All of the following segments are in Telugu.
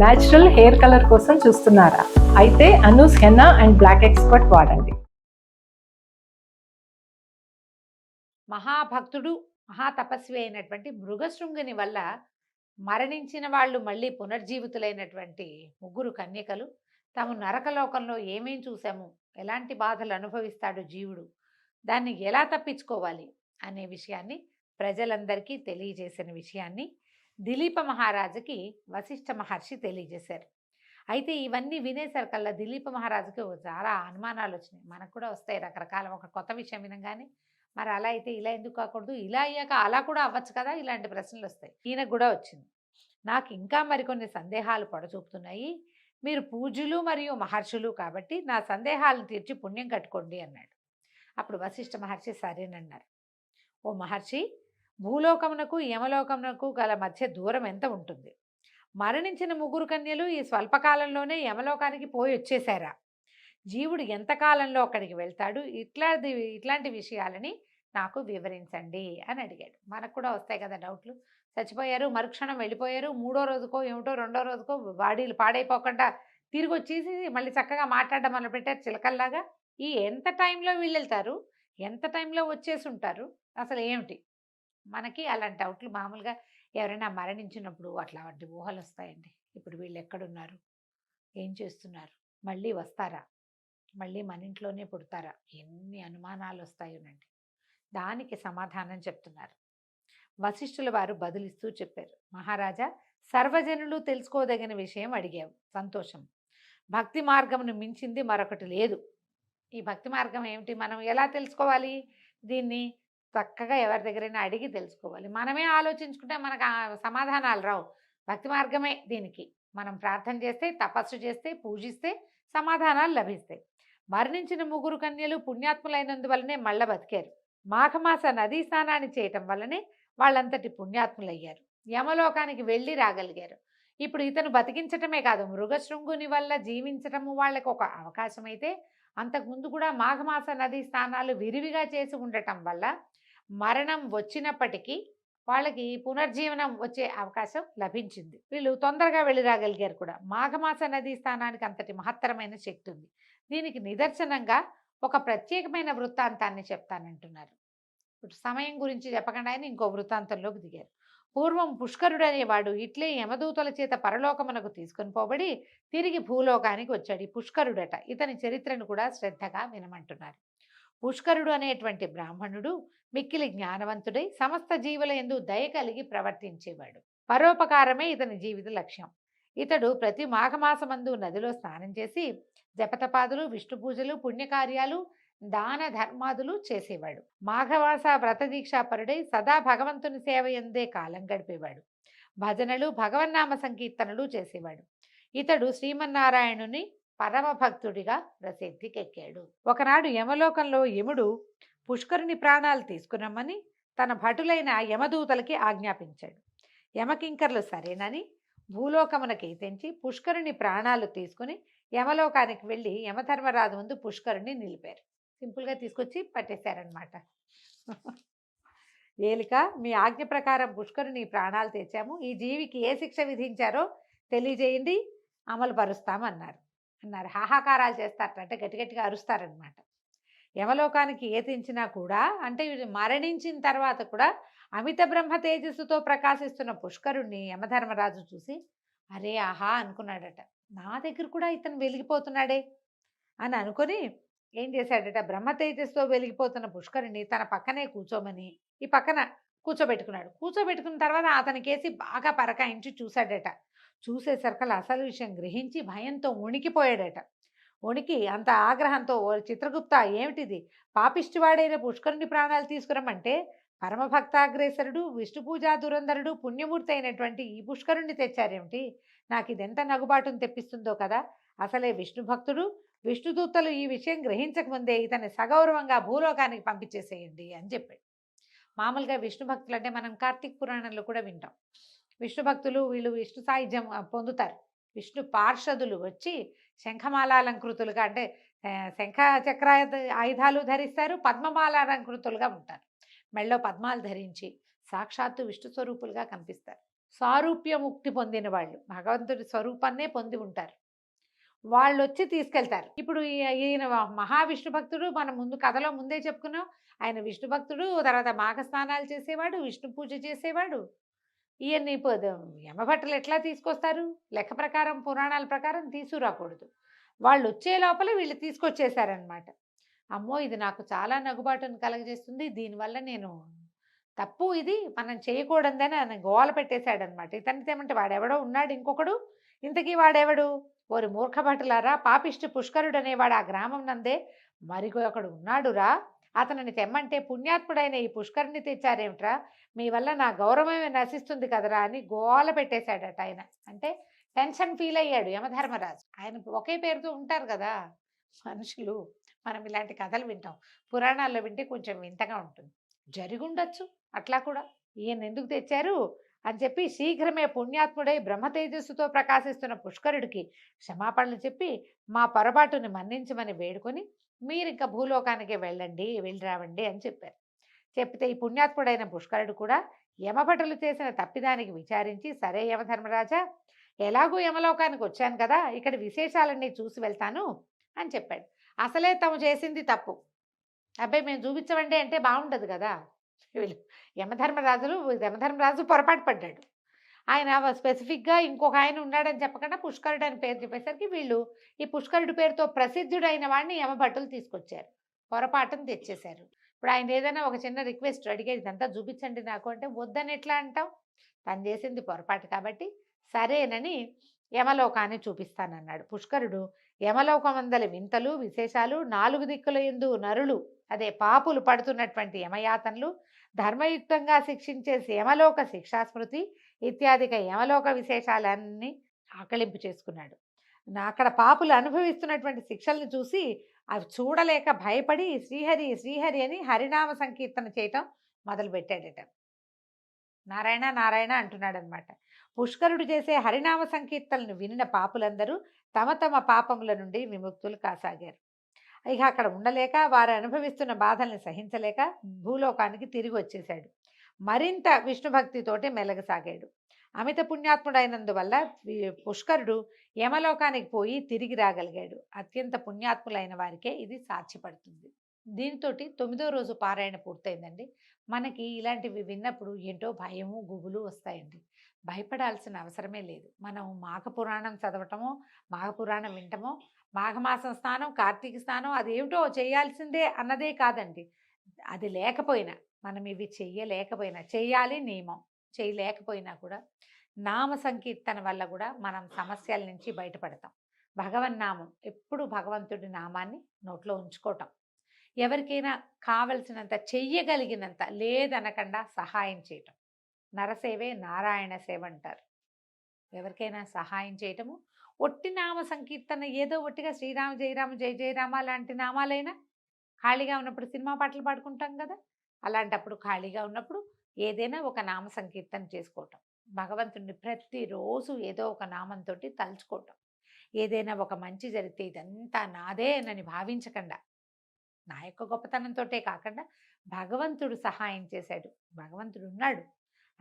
న్యాచురల్ హెయిర్ కలర్ కోసం చూస్తున్నారా? అయితే Anoos henna and black expert వాడండి. మహాభక్తుడు, మహాతపస్వి అయినటువంటి మృగశృంగుని వల్ల మరణించిన వాళ్ళు మళ్ళీ పునర్జీవితులైనటువంటి ముగ్గురు కన్యకలు తాము నరకలోకంలో ఏమేం చూసాము, ఎలాంటి బాధలు అనుభవిస్తాడు జీవుడు, దాన్ని ఎలా తప్పించుకోవాలి అనే విషయాన్ని ప్రజలందరికీ తెలియజేసిన విషయాన్ని దిలీప మహారాజుకి వశిష్ఠ మహర్షి తెలియజేశారు. అయితే ఇవన్నీ వినేసరికల్లా దిలీప మహారాజుకి చాలా అనుమానాలు వచ్చినాయి. మనకు కూడా వస్తాయి రకరకాల. ఒక కొత్త విషయం వినగానే మరి అలా అయితే ఇలా ఎందుకు కాకూడదు, ఇలా అయ్యాక అలా కూడా అవ్వచ్చు కదా, ఇలాంటి ప్రశ్నలు వస్తాయి. ఈయనకు కూడా వచ్చింది. నాకు ఇంకా మరికొన్ని సందేహాలు పడచూపుతున్నాయి. మీరు పూజ్యులు మరియు మహర్షులు కాబట్టి నా సందేహాలను తీర్చి పుణ్యం కట్టుకోండి అన్నాడు. అప్పుడు వశిష్ఠ మహర్షి సరేనన్నారు. ఓ మహర్షి, భూలోకమునకు యమలోకమునకు గల మధ్య దూరం ఎంత ఉంటుంది? మరణించిన ముగ్గురు కన్యలు ఈ స్వల్పకాలంలోనే యమలోకానికి పోయి వచ్చేశారా? జీవుడు ఎంతకాలంలో అక్కడికి వెళ్తాడు? ఇట్లాంటి విషయాలని నాకు వివరించండి అని అడిగాడు. మనకు కూడా వస్తాయి కదా డౌట్లు. చచ్చిపోయారు, మరుక్షణం వెళ్ళిపోయారు, మూడో రోజుకో ఏమిటో రెండో రోజుకో బాడీలు పాడైపోకుండా తిరిగి వచ్చేసి మళ్ళీ చక్కగా మాట్లాడడం మొదలుపెట్టారు చిలకల్లాగా. ఈ ఎంత టైంలో వీళ్ళు వెళ్తారు, ఎంత టైంలో వచ్చేసి ఉంటారు, అసలు ఏమిటి? మనకి అలాంటి డౌట్లు మామూలుగా ఎవరైనా మరణించినప్పుడు అట్లాంటి ఊహలు వస్తాయండి. ఇప్పుడు వీళ్ళు ఎక్కడున్నారు, ఏం చేస్తున్నారు, మళ్ళీ వస్తారా, మళ్ళీ మన ఇంట్లోనే పుడతారా, ఎన్ని అనుమానాలు వస్తాయోనండి. దానికి సమాధానం చెప్తున్నారు. వశిష్ఠుల వారు బదులిస్తూ చెప్పారు. మహారాజా, సర్వజనులు తెలుసుకోదగిన విషయం అడిగావు, సంతోషం. భక్తి మార్గమును మించింది మరొకటి లేదు. ఈ భక్తి మార్గం ఏమిటి, మనం ఎలా తెలుసుకోవాలి? దీన్ని చక్కగా ఎవరి దగ్గరైనా అడిగి తెలుసుకోవాలి. మనమే ఆలోచించుకుంటే మనకు సమాధానాలు రావు. భక్తి మార్గమే దీనికి. మనం ప్రార్థన చేస్తే, తపస్సు చేస్తే, పూజిస్తే సమాధానాలు లభిస్తాయి. మరణించిన ముగ్గురు కన్యలు పుణ్యాత్ములైనందువల్లనే మళ్ళా బతికారు. మాఘమాస నదీ స్నానాన్ని చేయటం వల్లనే వాళ్ళంతటి పుణ్యాత్ములయ్యారు. యమలోకానికి వెళ్ళి రాగలిగారు. ఇప్పుడు ఇతను బతికించటమే కాదు, మృగశృంగుని వల్ల జీవించటము వాళ్ళకి ఒక అవకాశం అయితే, అంతకుముందు కూడా మాఘమాస నదీ స్నానాలు విరివిగా చేసి ఉండటం వల్ల మరణం వచ్చినప్పటికీ వాళ్ళకి పునర్జీవనం వచ్చే అవకాశం లభించింది. వీళ్ళు తొందరగా వెళ్ళి రాగలిగారు కూడా. మాఘమాస నదీ స్థానానికి అంతటి మహత్తరమైన శక్తి ఉంది. దీనికి నిదర్శనంగా ఒక ప్రత్యేకమైన వృత్తాంతాన్ని చెప్తానంటున్నారు. ఇప్పుడు సమయం గురించి చెప్పకుండా ఆయన ఇంకో వృత్తాంతంలోకి దిగారు. పూర్వం పుష్కరుడు అనేవాడు ఇట్లే యమదూతల చేత పరలోకమునకు తీసుకొని పోబడి తిరిగి భూలోకానికి వచ్చాడు. ఈ పుష్కరుడట. ఇతని చరిత్రను కూడా శ్రద్ధగా వినమంటున్నారు. పుష్కరుడు అనేటువంటి బ్రాహ్మణుడు మిక్కిలి జ్ఞానవంతుడై సమస్త జీవుల యందు దయ కలిగి ప్రవర్తించేవాడు. పరోపకారమే ఇతని జీవిత లక్ష్యం. ఇతడు ప్రతి మాఘమాసమందు నదిలో స్నానం చేసి జపతపాదులు, విష్ణు పూజలు, పుణ్యకార్యాలు, దాన ధర్మాదులు చేసేవాడు. మాఘమాస వ్రతదీక్షాపరుడై సదా భగవంతుని సేవ ఎందే కాలం గడిపేవాడు. భజనలు, భగవన్నామ సంకీర్తనలు చేసేవాడు. ఇతడు శ్రీమన్నారాయణుని పరమ భక్తుడిగా ప్రసిద్ధికెక్కాడు. ఒకనాడు యమలోకంలో యముడు పుష్కరుని ప్రాణాలు తీసుకురమ్మని తన భటులైన యమదూతలకి ఆజ్ఞాపించాడు. యమకింకర్లు సరేనని భూలోకమునకి తెంచి పుష్కరుని ప్రాణాలు తీసుకుని యమలోకానికి వెళ్ళి యమధర్మరాజు ముందు పుష్కరుని నిలిపారు. సింపుల్గా తీసుకొచ్చి పట్టేశారనమాట. ఏలిక, మీ ఆజ్ఞ ప్రకారం పుష్కరుని ప్రాణాలు తెచ్చాము. ఈ జీవికి ఏ శిక్ష విధించారో తెలియజేయండి, అమలు పరుస్తామన్నారు. హాహాకారాలు చేస్తారట, అంటే గట్టిగట్టిగా అరుస్తారనమాట. యమలోకానికి ఏ తెంచినా కూడా, అంటే మరణించిన తర్వాత కూడా అమిత బ్రహ్మ తేజస్సుతో ప్రకాశిస్తున్న పుష్కరుణ్ణి యమధర్మరాజు చూసి అరే ఆహా అనుకున్నాడట. నా దగ్గర కూడా ఇతను వెలిగిపోతున్నాడే అని అనుకొని ఏం చేశాడట, బ్రహ్మ తేజస్సుతో వెలిగిపోతున్న పుష్కరుణ్ణి తన పక్కనే కూర్చోమని ఈ పక్కన కూర్చోబెట్టుకున్నాడు. కూర్చోబెట్టుకున్న తర్వాత అతనికేసి బాగా పరకాయించి చూశాడట. చూసేసరికల్ అసలు విషయం గ్రహించి భయంతో ఉణికిపోయాడట. వణికి అంత ఆగ్రహంతో, ఓ చిత్రగుప్త, ఏమిటిది, పాపిష్టివాడైన పుష్కరుని ప్రాణాలు తీసుకురమ్మంటే పరమభక్తాగ్రేసరుడు, విష్ణు పూజా దురంధరుడు, పుణ్యమూర్తి అయినటువంటి ఈ పుష్కరుణ్ణి తెచ్చారేమిటి? నాకు ఇదెంత నగుబాటును తెప్పిస్తుందో కదా. అసలే విష్ణు భక్తుడు, విష్ణుదూతలు ఈ విషయం గ్రహించకముందే ఇతన్ని సగౌరవంగా భూలోకానికి పంపించేసేయండి అని చెప్పాడు. మామూలుగా విష్ణు భక్తులు అంటే మనం కార్తీక పురాణంలో కూడా వింటాం. విష్ణు భక్తులు వీళ్ళు విష్ణు సాయుధ్యం పొందుతారు. విష్ణు పార్షదులు వచ్చి శంఖమాలాలంకృతులుగా, అంటే శంఖ చక్ర ఆయుధాలు ధరిస్తారు, పద్మమాలాలంకృతులుగా ఉంటారు. మెళ్ళో పద్మాలు ధరించి సాక్షాత్తు విష్ణు స్వరూపులుగా కనిపిస్తారు. సారూప్యముక్తి పొందిన వాళ్ళు, భగవంతుడి స్వరూపాన్నే పొంది ఉంటారు. వాళ్ళొచ్చి తీసుకెళ్తారు. ఇప్పుడు ఈయన మహావిష్ణు భక్తుడు, మనం ముందు కథలో ముందే చెప్పుకున్నాం. ఆయన విష్ణు భక్తుడు, తర్వాత మాఘ స్నానాలు చేసేవాడు, విష్ణు పూజ చేసేవాడు. ఈయన్ని యమభట్టులు ఎట్లా తీసుకొస్తారు? లెక్క ప్రకారం, పురాణాల ప్రకారం తీసుకురాకూడదు. వాళ్ళొచ్చే లోపల వీళ్ళు తీసుకొచ్చేసారనమాట. అమ్మో! ఇది నాకు చాలా నగుబాటును కలగజేస్తుంది. దీనివల్ల నేను తప్పు, ఇది మనం చేయకూడదని ఆయన గోల పెట్టేశాడనమాట. ఇతనితో ఏమంటే వాడెవడో ఉన్నాడు ఇంకొకడు. ఇంతకీ వాడెవడు? ఓరి మూర్ఖ భటులారా, పాపిష్టి పుష్కరుడు అనేవాడు ఆ గ్రామం నందే మరికొకడు ఉన్నాడురా. అతనిని తెమ్మంటే పుణ్యాత్ముడైన ఈ పుష్కరుని తెచ్చారేమిట్రా? మీ వల్ల నా గౌరవమే నశిస్తుంది కదరా అని గోల పెట్టేశాడట ఆయన. అంటే టెన్షన్ ఫీల్ అయ్యాడు యమధర్మరాజు. ఆయన ఒకే పేరుతో ఉంటారు కదా మనుషులు. మనం ఇలాంటి కథలు వింటాం, పురాణాల్లో వింటే కొంచెం వింతగా ఉంటుంది. జరిగుండొచ్చు అట్లా కూడా. ఈయన ఎందుకు తెచ్చారు అని చెప్పి శీఘ్రమే పుణ్యాత్ముడై బ్రహ్మ తేజస్సుతో ప్రకాశిస్తున్న పుష్కరుడికి క్షమాపణలు చెప్పి మా పొరపాటుని మన్నించమని వేడుకొని మీరు ఇంకా భూలోకానికి వెళ్ళండి, వెళ్ళి రావండి అని చెప్పారు. చెప్తే ఈ పుణ్యాత్ముడైన పుష్కరుడు కూడా యమభటులు చేసిన తప్పిదానికి విచారించి, సరే యమధర్మరాజా, ఎలాగూ యమలోకానికి వచ్చాను కదా, ఇక్కడ విశేషాలన్నీ చూసి వెళ్తాను అని చెప్పాడు. అసలే తాము చేసింది తప్పు. అబ్బాయి మేము చూపించమండి అంటే బాగుండదు కదా. వీళ్ళు యమధర్మరాజు పొరపాటు పడ్డాడు. ఆయన స్పెసిఫిక్గా ఇంకొక ఆయన ఉన్నాడని చెప్పకుండా పుష్కరుడు అని పేరు చెప్పేసరికి వీళ్ళు ఈ పుష్కరుడి పేరుతో ప్రసిద్ధుడైన వాడిని యమభట్టులు తీసుకొచ్చారు, పొరపాటును తెచ్చేశారు. ఇప్పుడు ఆయన ఏదైనా ఒక చిన్న రిక్వెస్ట్ అడిగేది, ఇదంతా చూపించండి నాకు అంటే వద్దని ఎట్లా అంటాం? తను చేసింది పొరపాటు కాబట్టి సరేనని యమలోకాన్ని చూపిస్తానన్నాడు. పుష్కరుడు యమలోకమందలి వింతలు విశేషాలు, 4 దిక్కుల యందు నరులు, అదే పాపులు పడుతున్నటువంటి యమయాతనలు, ధర్మయుక్తంగా శిక్షించే యమలోక శిక్షాస్మృతి ఇత్యాదిక యమలోక విశేషాలన్నీ ఆకలింపు చేసుకున్నాడు. అక్కడ పాపులు అనుభవిస్తున్నటువంటి శిక్షలను చూసి అవి చూడలేక భయపడి శ్రీహరి శ్రీహరి అని హరినామ సంకీర్తన చేయటం మొదలుపెట్టాడట. నారాయణ నారాయణ అంటున్నాడనమాట. పుష్కరుడు చేసే హరినామ సంకీర్తనను వినిన పాపులందరూ తమ తమ పాపముల నుండి విముక్తులు కాసాగారు. ఇక అక్కడ ఉండలేక వారు అనుభవిస్తున్న బాధల్ని సహించలేక భూలోకానికి తిరిగి వచ్చేశాడు. మరింత విష్ణు భక్తితోటి మెలగసాగాడు. అమిత పుణ్యాత్ముడైనందువల్ల పుష్కరుడు యమలోకానికి పోయి తిరిగి రాగలిగాడు. అత్యంత పుణ్యాత్ములైన వారికే ఇది సాధ్యపడుతుంది. దీనితో 9వ రోజు పారాయణ పూర్తయిందండి. మనకి ఇలాంటివి విన్నప్పుడు ఏంటో భయము గుబులు వస్తాయండి. భయపడాల్సిన అవసరమే లేదు. మనం మాఘ పురాణం చదవటమో, మాఘ పురాణం వింటమో, మాఘమాసం స్నానం, కార్తీక స్నానం అదేమిటో చేయాల్సిందే అన్నదే కాదండి. అది లేకపోయినా, మనం ఇవి చెయ్యలేకపోయినా, చెయ్యాలి నియమం, చేయలేకపోయినా కూడా నామ సంకీర్తన వల్ల కూడా మనం సమస్యల నుంచి బయటపడతాం. భగవన్నామం, ఎప్పుడు భగవంతుడి నామాన్ని నోట్లో ఉంచుకోవటం, ఎవరికైనా కావలసినంత, చెయ్యగలిగినంత, లేదనకుండా సహాయం చేయటం. నరసేవే నారాయణ సేవ అంటారు. ఎవరికైనా సహాయం చేయటము, ఒట్టి నామ సంకీర్తన ఏదో ఒట్టిగా శ్రీరామ జయరామ జయ జయరామ లాంటి నామాలైనా, ఖాళీగా ఉన్నప్పుడు సినిమా పాటలు పాడుకుంటాం కదా, అలాంటప్పుడు ఖాళీగా ఉన్నప్పుడు ఏదైనా ఒక నామ సంకీర్తన చేసుకోవటం, భగవంతుడిని ప్రతిరోజు ఏదో ఒక నామంతో తలుచుకోవటం. ఏదైనా ఒక మంచి జరిగితే ఇదంతా నాదే అని భావించకుండా, నా యొక్క గొప్పతనంతోటే కాకుండా భగవంతుడు సహాయం చేశాడు, భగవంతుడు ఉన్నాడు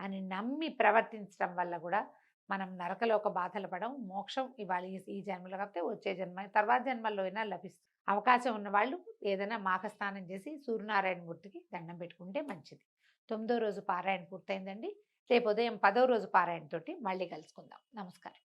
అని నమ్మి ప్రవర్తించడం వల్ల కూడా మనం నరకలోక బాధలు పడం. మోక్షం ఇవాళ ఈ జన్మలో కాకపోతే వచ్చే జన్మ, తర్వాత జన్మల్లో అయినా లభిస్తుంది. అవకాశం ఉన్నవాళ్ళు ఏదైనా మాఘ స్నానం చేసి సూర్యనారాయణ మూర్తికి దండం పెట్టుకుంటే మంచిది. 9వ రోజు పారాయణ పూర్తయిందండి. రేపు ఉదయం 10వ రోజు పారాయణతోటి మళ్ళీ కలుసుకుందాం. నమస్కారం.